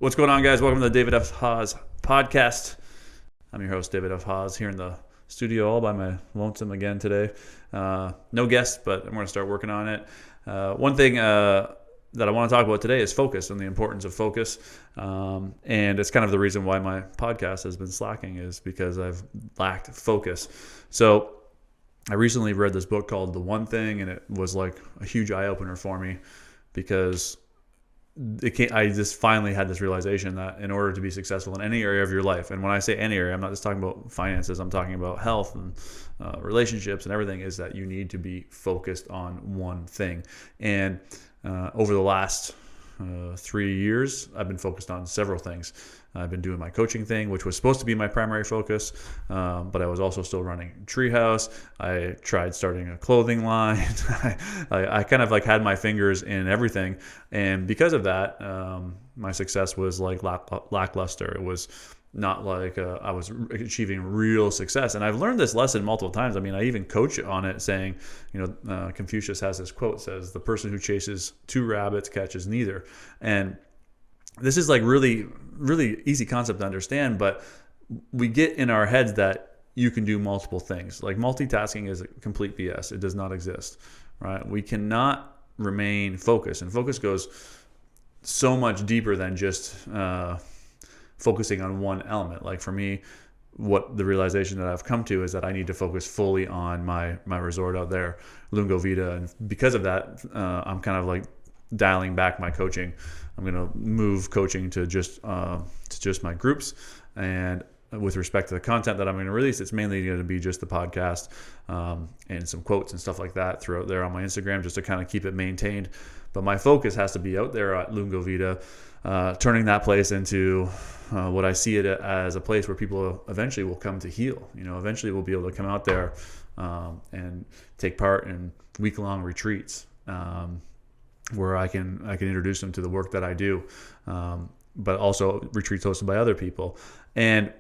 What's going on, guys? Welcome to the David F. Haas podcast. I'm your host, David F. Haas, here in the studio all by my lonesome again today. No guests, but I'm going to start working on it. One thing that I want to talk about today is focus and the importance of focus. And it's kind of the reason why my podcast has been slacking, is because I've lacked focus. So I recently read this book called The One Thing, and it was like a huge eye-opener for me, because I just finally had this realization that in order to be successful in any area of your life, and when I say any area, I'm not just talking about finances, I'm talking about health and relationships and everything, is that you need to be focused on one thing. And over the last 3 years, I've been focused on several things. I've been doing my coaching thing, which was supposed to be my primary focus, but I was also still running Treehouse. I tried starting a clothing line. I kind of like had my fingers in everything, and because of that, my success was like lackluster. It was not like I was achieving real success. And I've learned this lesson multiple times. I mean, I even coach on it, saying, Confucius has this quote, says, "The person who chases two rabbits catches neither." And this is like really, really easy concept to understand, but we get in our heads that you can do multiple things. Like multitasking is a complete BS. It does not exist, right? We cannot remain focused, and focus goes so much deeper than just focusing on one element. Like for me, what the realization that I've come to is that I need to focus fully on my resort out there, Lungo Vita, and because of that, I'm kind of like dialing back my coaching. I'm going to move coaching to just my groups, and with respect to the content that I'm going to release, it's mainly going to be just the podcast and some quotes and stuff like that throughout there on my Instagram, just to kind of keep it maintained. But my focus has to be out there at Lungo Vita, turning that place into what I see it as, a place where people eventually will come to heal. Eventually we'll be able to come out there and take part in week-long retreats, where I can introduce them to the work that I do, but also retreats hosted by other people. And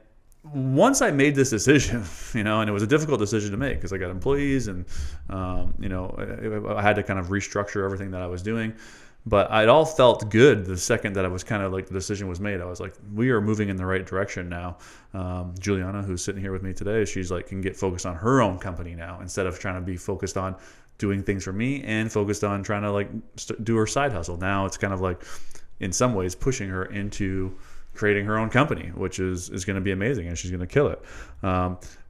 once I made this decision, and it was a difficult decision to make because I got employees, and I had to kind of restructure everything that I was doing. But it all felt good the second that I was kind of like, the decision was made. I was like, we are moving in the right direction now. Juliana, who's sitting here with me today, she's like, can get focused on her own company now, instead of trying to be focused on doing things for me and focused on trying to like do her side hustle. Now it's kind of like, in some ways, pushing her into creating her own company, which is going to be amazing, and she's going to kill it.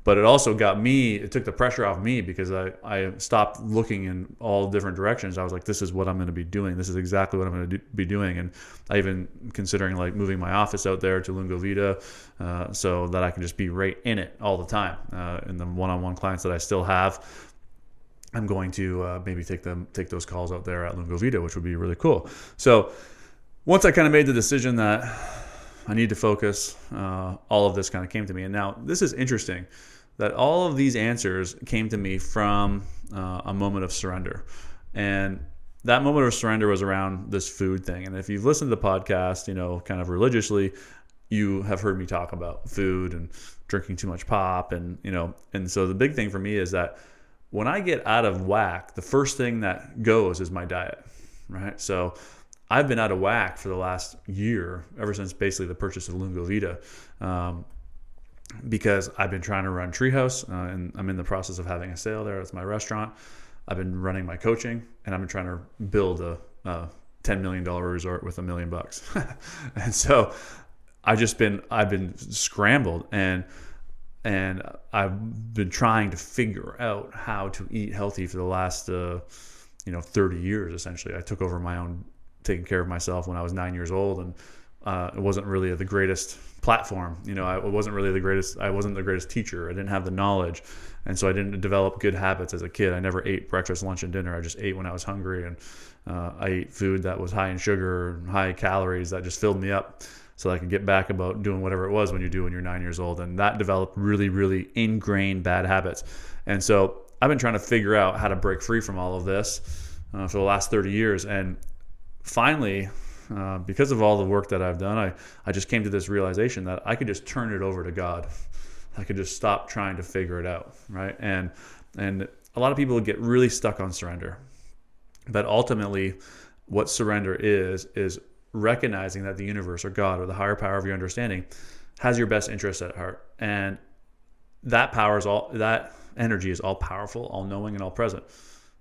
But it also it took the pressure off me, because I stopped looking in all different directions. I was like, this is what I'm going to be doing. This is exactly what I'm going to be doing. And I even considering like moving my office out there to Lungo Vita, so that I can just be right in it all the time. And the one-on-one clients that I still have, I'm going to maybe take those calls out there at Lungo Vita, which would be really cool. So once I kind of made the decision that I need to focus, all of this kind of came to me. And now this is interesting, that all of these answers came to me from a moment of surrender. And that moment of surrender was around this food thing. And if you've listened to the podcast, kind of religiously, you have heard me talk about food and drinking too much pop. And so the big thing for me is that when I get out of whack, the first thing that goes is my diet, right? So I've been out of whack for the last year, ever since basically the purchase of Lungo Vita, because I've been trying to run Treehouse, and I'm in the process of having a sale there. It's my restaurant. I've been running my coaching, and I've been trying to build a $10 million resort with $1 million. And so I've been scrambled, and I've been trying to figure out how to eat healthy for the last 30 years. Essentially, I took over taking care of myself when I was 9 years old, and it wasn't really the greatest platform. I wasn't the greatest teacher. I didn't have the knowledge, and so I didn't develop good habits as a kid. I never ate breakfast, lunch, and dinner. I just ate when I was hungry, and I ate food that was high in sugar and high calories that just filled me up, so I could get back about doing whatever it was when you're 9 years old. And that developed really, really ingrained bad habits. And so I've been trying to figure out how to break free from all of this for the last 30 years. And finally, because of all the work that I've done, I just came to this realization that I could just turn it over to God. I could just stop trying to figure it out, right? And a lot of people get really stuck on surrender. But ultimately, what surrender is recognizing that the universe or God or the higher power of your understanding has your best interest at heart. And that energy is all powerful, all knowing, and all present.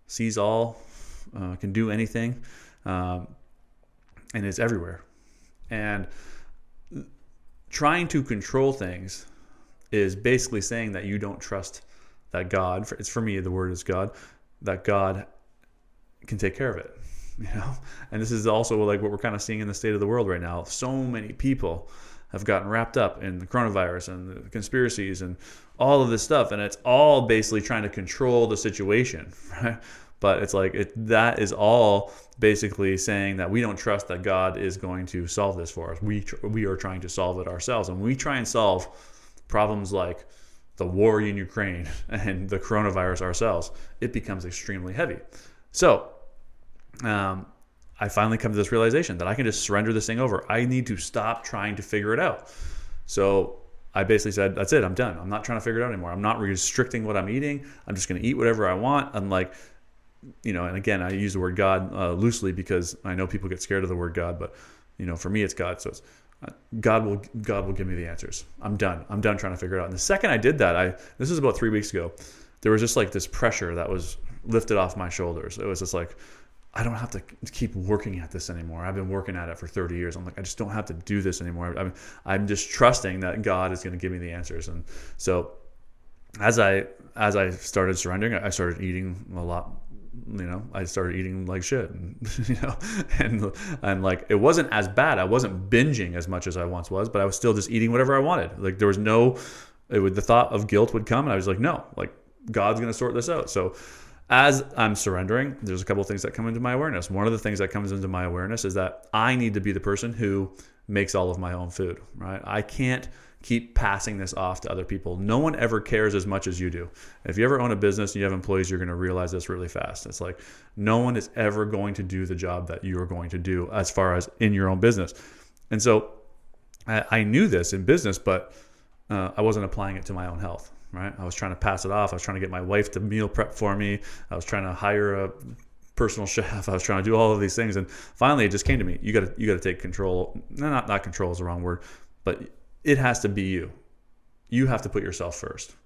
Sees all, can do anything, and is everywhere. And trying to control things is basically saying that you don't trust that God, for me, the word is God, that God can take care of it, And this is also like what we're kind of seeing in the state of the world right now. So many people have gotten wrapped up in the coronavirus and the conspiracies and all of this stuff, and it's all basically trying to control the situation, right? But it's like that is all basically saying that we don't trust that God is going to solve this for us. We are trying to solve it ourselves, and when we try and solve problems like the war in Ukraine and the coronavirus ourselves, it becomes extremely heavy. So I finally come to this realization that I can just surrender this thing over. I need to stop trying to figure it out. So I basically said, that's it, I'm done. I'm not trying to figure it out anymore. I'm not restricting what I'm eating. I'm just going to eat whatever I want. I'm like, and again, I use the word God loosely because I know people get scared of the word God, but for me, it's God. So it's God will give me the answers. I'm done trying to figure it out. And the second I did that, this was about 3 weeks ago, there was just like this pressure that was lifted off my shoulders. It was just like, I don't have to keep working at this anymore. I've been working at it for 30 years. I'm like, I just don't have to do this anymore. I'm just trusting that God is going to give me the answers. And so as I started surrendering, I started eating a lot. I started eating like shit, and like it wasn't as bad. I wasn't binging as much as I once was, but I was still just eating whatever I wanted. Like there was the thought of guilt would come, and I was like, no, like God's going to sort this out. So as I'm surrendering, there's a couple of things that come into my awareness. One of the things that comes into my awareness is that I need to be the person who makes all of my own food, right? I can't keep passing this off to other people. No one ever cares as much as you do. If you ever own a business and you have employees, you're going to realize this really fast. It's like no one is ever going to do the job that you are going to do as far as in your own business. And so I knew this in business, but I wasn't applying it to my own health. Right? I was trying to pass it off. I was trying to get my wife to meal prep for me. I was trying to hire a personal chef. I was trying to do all of these things. And finally, it just came to me. You got to take control. Not control is the wrong word, but it has to be you. You have to put yourself first.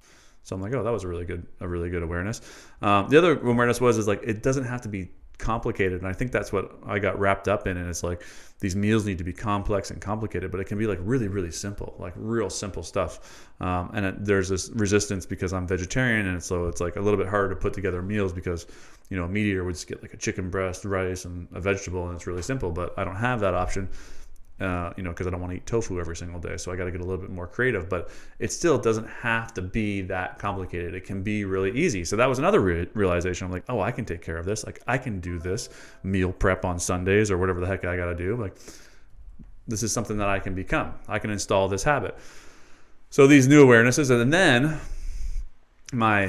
So I'm like, oh, that was a really good awareness. The other awareness is like, it doesn't have to be complicated. And I think that's what I got wrapped up in. And it's like, these meals need to be complex and complicated, but it can be like really, really simple, like real simple stuff. There's this resistance because I'm vegetarian. And so it's like a little bit harder to put together meals because, a meat eater would just get like a chicken breast, rice, and a vegetable, and it's really simple, but I don't have that option. Because I don't want to eat tofu every single day. So I got to get a little bit more creative, but it still doesn't have to be that complicated. It can be really easy. So that was another realization. I'm like, oh, I can take care of this. Like I can do this meal prep on Sundays or whatever the heck I got to do. Like this is something that I can become. I can install this habit. So these new awarenesses. And then my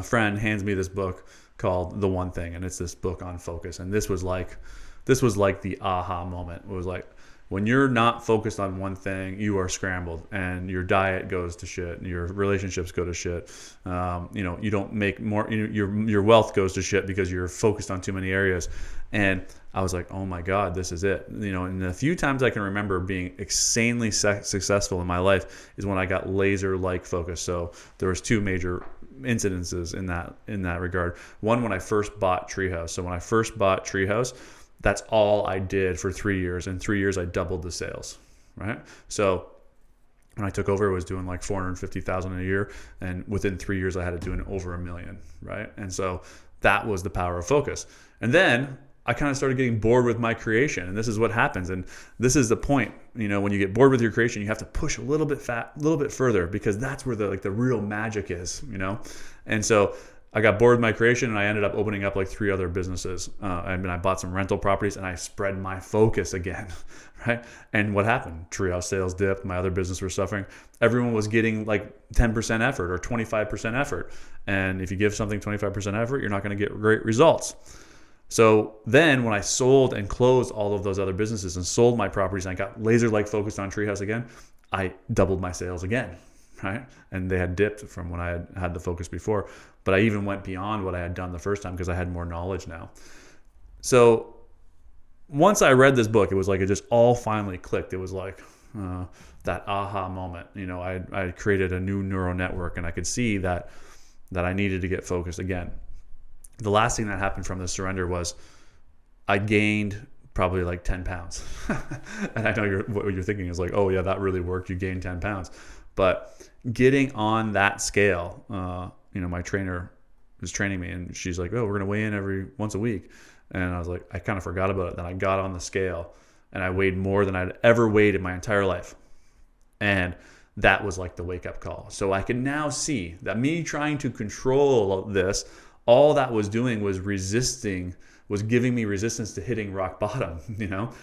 friend hands me this book called The One Thing. And it's this book on focus. And this was like the aha moment. It was like, when you're not focused on one thing, you are scrambled, and your diet goes to shit, and your relationships go to shit. You don't make more. Your wealth goes to shit because you're focused on too many areas. And I was like, oh my God, this is it. And the few times I can remember being insanely successful in my life is when I got laser-like focus. So there was two major incidences in that regard. One, when I first bought Treehouse. So when I first bought Treehouse, that's all I did for 3 years. In 3 years, I doubled the sales, right? So when I took over, it was doing like $450,000 a year. And within 3 years, I had it doing over $1 million, right? And so that was the power of focus. And then I kind of started getting bored with my creation. And this is what happens. And this is the point, when you get bored with your creation, you have to push a little bit further, because that's where the real magic is, And so I got bored with my creation, and I ended up opening up like 3 other businesses. I bought some rental properties, and I spread my focus again, right? And what happened? Treehouse sales dipped. My other business were suffering. Everyone was getting like 10% effort or 25% effort. And if you give something 25% effort, you're not going to get great results. So then when I sold and closed all of those other businesses and sold my properties, and I got laser-like focused on Treehouse again, I doubled my sales again. Right? And they had dipped from when I had the focus before. But I even went beyond what I had done the first time because I had more knowledge now. So once I read this book, it was like it just all finally clicked. It was like that aha moment. I created a new neural network, and I could see that I needed to get focused again. The last thing that happened from the surrender was I gained probably like 10 pounds. And I know what you're thinking is like, oh yeah, that really worked. You gained 10 pounds. But getting on that scale, my trainer was training me, and she's like, oh, we're going to weigh in once a week. And I was like, I kind of forgot about it. Then I got on the scale and I weighed more than I'd ever weighed in my entire life. And that was like the wake up call. So I can now see that me trying to control this, all that was doing was giving me resistance to hitting rock bottom,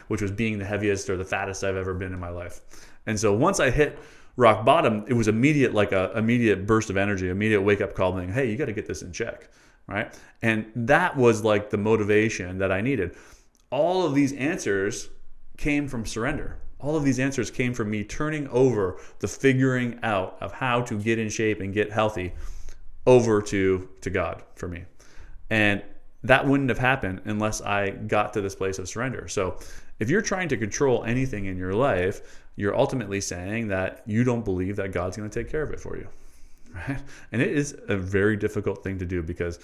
which was being the heaviest or the fattest I've ever been in my life. And so once I hit rock bottom, it was immediate, like a immediate burst of energy, immediate wake up call, saying, hey, you got to get this in check, right? And that was like the motivation that I needed. All of these answers came from surrender. All of these answers came from me turning over the figuring out of how to get in shape and get healthy over to God for me. And that wouldn't have happened unless I got to this place of surrender. So if you're trying to control anything in your life, you're ultimately saying that you don't believe that God's going to take care of it for you, right? And it is a very difficult thing to do, because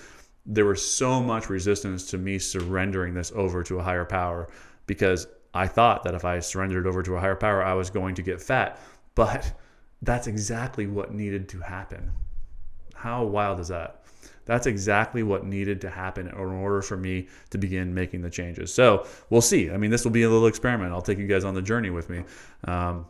there was so much resistance to me surrendering this over to a higher power, because I thought that if I surrendered over to a higher power, I was going to get fat. But that's exactly what needed to happen. How wild is that? That's exactly what needed to happen in order for me to begin making the changes. So we'll see. I mean, this will be a little experiment. I'll take you guys on the journey with me. On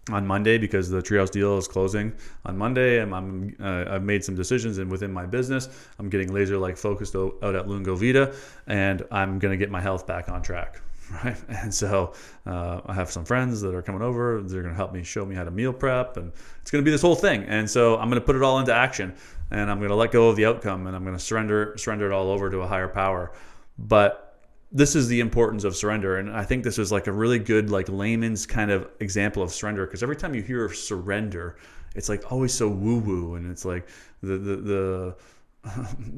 Monday, because the Treehouse deal is closing on Monday, and I've made some decisions within my business. I'm getting laser-like focused out at Lungo Vita, and I'm going to get my health back on track. Right. And so I have some friends that are coming over. They're going to help me, show me how to meal prep, and it's going to be this whole thing. And so I'm going to put it all into action, and I'm going to let go of the outcome, and I'm going to surrender it all over to a higher power. But this is the importance of surrender. And I think this is like a really good, like, layman's kind of example of surrender, because every time you hear of surrender, it's like always so woo-woo, and it's like the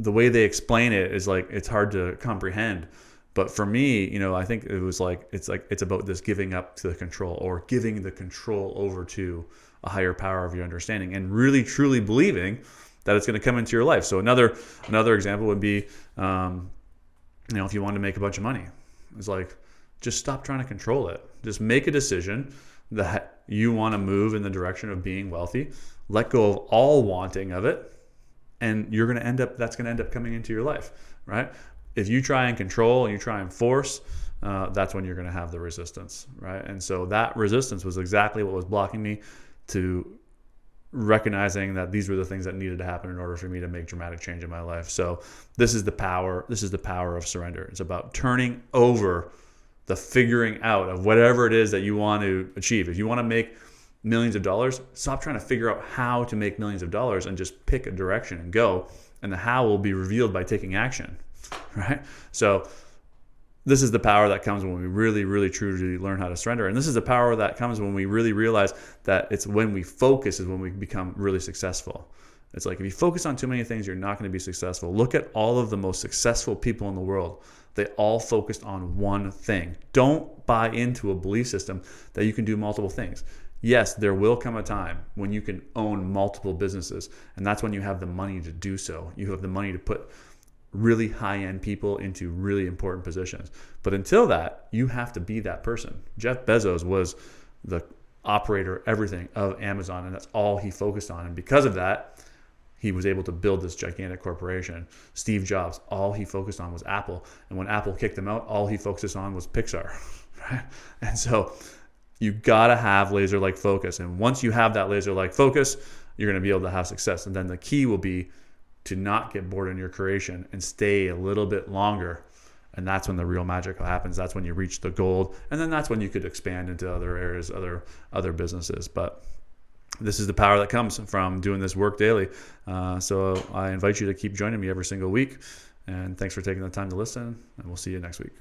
way they explain it is like it's hard to comprehend. But for me, I think it was it's about this giving up to the control, or giving the control over to a higher power of your understanding, and really truly believing that it's going to come into your life. So another example would be, if you want to make a bunch of money, it's like, just stop trying to control it. Just make a decision that you want to move in the direction of being wealthy. Let go of all wanting of it, and that's going to end up coming into your life, right? If you try and control and you try and force, that's when you're going to have the resistance, right? And so that resistance was exactly what was blocking me to recognizing that these were the things that needed to happen in order for me to make dramatic change in my life. So this is the power of surrender. It's about turning over the figuring out of whatever it is that you want to achieve. If you want to make millions of dollars, stop trying to figure out how to make millions of dollars, and just pick a direction and go. And the how will be revealed by taking action. Right? So this is the power that comes when we really, really, truly learn how to surrender. And this is the power that comes when we really realize that it's when we focus is when we become really successful. It's like, if you focus on too many things, you're not going to be successful. Look at all of the most successful people in the world. They all focused on one thing. Don't buy into a belief system that you can do multiple things. Yes, there will come a time when you can own multiple businesses, and that's when you have the money to do so. You have the money to put really high-end people into really important positions. But until that, you have to be that person. Jeff Bezos was the operator, everything of Amazon, and that's all he focused on. And because of that, he was able to build this gigantic corporation. Steve Jobs, all he focused on was Apple. And when Apple kicked him out, all he focused on was Pixar. Right? And so you gotta have laser-like focus. And once you have that laser-like focus, you're gonna be able to have success. And then the key will be to not get bored in your creation and stay a little bit longer. And that's when the real magic happens. That's when you reach the gold. And then that's when you could expand into other areas, other businesses. But this is the power that comes from doing this work daily. So I invite you to keep joining me every single week. And thanks for taking the time to listen. And we'll see you next week.